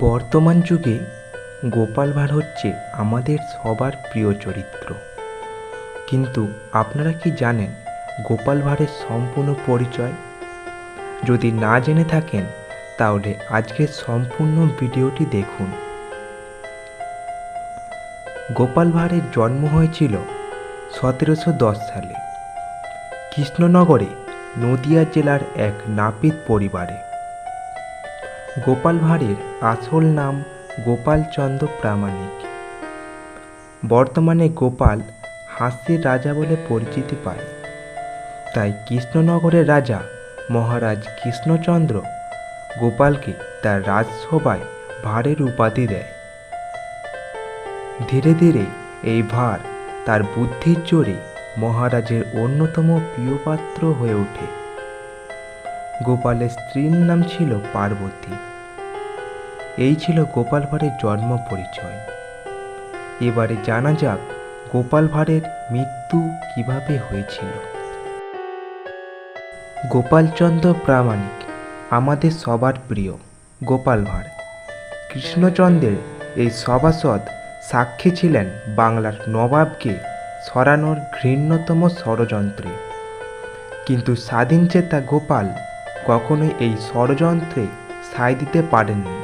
বর্তমান যুগে গোপাল ভাঁড় হচ্ছে আমাদের সবার প্রিয় চরিত্র। কিন্তু আপনারা কি জানেন গোপাল ভাঁড়ের সম্পূর্ণ পরিচয়? যদি না জেনে থাকেন তাহলে আজকের সম্পূর্ণ ভিডিওটি দেখুন। গোপাল ভাঁড়ের জন্ম হয়েছিল 1710 সালে কৃষ্ণনগরে, নদিয়া জেলার এক নাপিত পরিবারে। গোপাল ভাঁড়ের আসল নাম গোপালচন্দ্র প্রামাণিক। বর্তমানে গোপাল হাস্যের রাজা বলে পরিচিতি পায়। তাই কৃষ্ণনগরের রাজা মহারাজ কৃষ্ণচন্দ্র গোপালকে তার রাজসভায় ভাঁড়ের উপাধি দেয়। ধীরে ধীরে এই ভাঁড় তার বুদ্ধির জোরে মহারাজের অন্যতম প্রিয়পাত্র হয়ে ওঠে। গোপালের স্ত্রীর নাম ছিল পার্বতী। এই ছিল গোপাল ভাঁড়ের জন্ম পরিচয়। এবারে জানা যাক গোপাল ভাঁড়ের মৃত্যু কিভাবে হয়েছিল। গোপালচন্দ্র প্রামাণিক আমাদের সবার প্রিয় গোপাল ভাঁড় কৃষ্ণচন্দ্রের এই সভাসদ সাক্ষী ছিলেন বাংলার নবাবকে সরানোর ঘৃণ্যতম ষড়যন্ত্রে। কিন্তু স্বাধীনচেতা গোপাল কখনোই এই ষড়যন্ত্রে সায় দিতে পারেননি।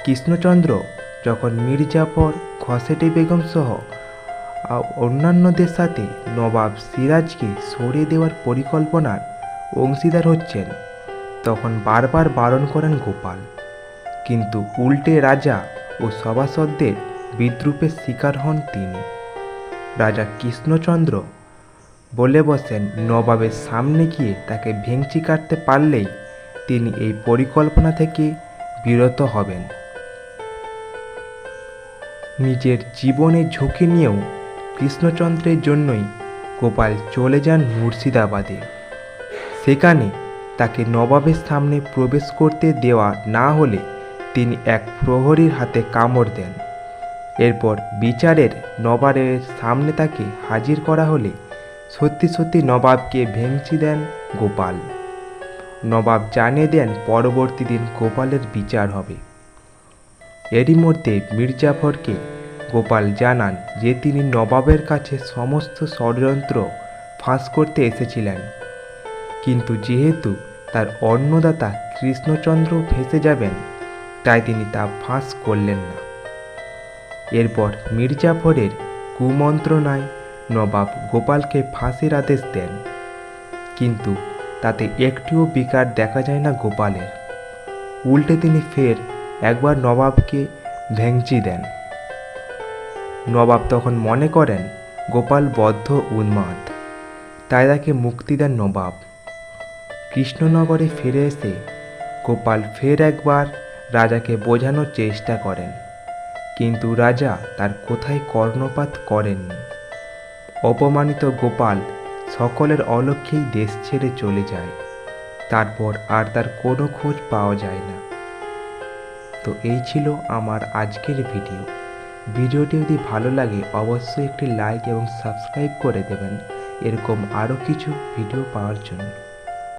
কৃষ্ণচন্দ্র যখন মীরজাফর, ঘসেটি বেগম সহ অন্যান্যদের সাথে নবাব সিরাজকে সরিয়ে দেওয়ার পরিকল্পনার অংশীদার হচ্ছেন, তখন বারবার বারণ করেন গোপাল। কিন্তু উল্টে রাজা ও সভাসদদের বিদ্রূপের শিকার হন তিনি। রাজা কৃষ্ণচন্দ্র বলে বসেন নবাবের সামনে গিয়ে তাকে ভেঙচি কাটতে পারলেই তিনি এই পরিকল্পনা থেকে বিরত হবেন। নিজের জীবনের ঝুঁকি নিয়েও কৃষ্ণচন্দ্রের জন্যই গোপাল চলে যান মুর্শিদাবাদে। সেখানে তাকে নবাবের সামনে প্রবেশ করতে দেওয়া না হলে তিনি এক প্রহরীর হাতে কামড় দেন। এরপর বিচারের নবাবের সামনে তাকে হাজির করা হলে সত্যি সত্যি নবাবকে ভেঙচি দেন গোপাল। নবাব জানিয়ে দেন পরবর্তী দিন গোপালের বিচার হবে। এরই মধ্যে মীরজাফরকে গোপাল জানান যে তিনি নবাবের কাছে সমস্ত ষড়যন্ত্র ফাঁস করতে এসেছিলেন, কিন্তু যেহেতু তার অন্নদাতা কৃষ্ণচন্দ্র ফেঁসে যাবেন তাই তিনি তা ফাঁস করলেন না। এরপর মীরজাফরের কুমন্ত্রণায় নবাব গোপালকে ফাঁসির আদেশ দেন, কিন্তু তাতে একটিও বিকার দেখা যায় না গোপালের। উল্টে তিনি ফের একবার নবাবকে ভেঙচি দেন। নবাব তখন মনে করেন গোপাল বদ্ধ উন্মাদ, তাই তাকে মুক্তি দেন নবাব। কৃষ্ণনগরে ফিরে এসে গোপাল ফের একবার রাজাকে বোঝানোর চেষ্টা করেন, কিন্তু রাজা তার কোথায় কর্ণপাত করেননি। অপমানিত গোপাল সকলের অলক্ষ্যেই দেশ ছেড়ে চলে যায়। তারপর আর তার কোনো খোঁজ পাওয়া যায় না। তো এই ছিল আমার আজকের ভিডিওটি যদি ভালো লাগে অবশ্যই একটি লাইক এবং সাবস্ক্রাইব করে দেবেন এরকম আরও কিছু ভিডিও পাওয়ার জন্য।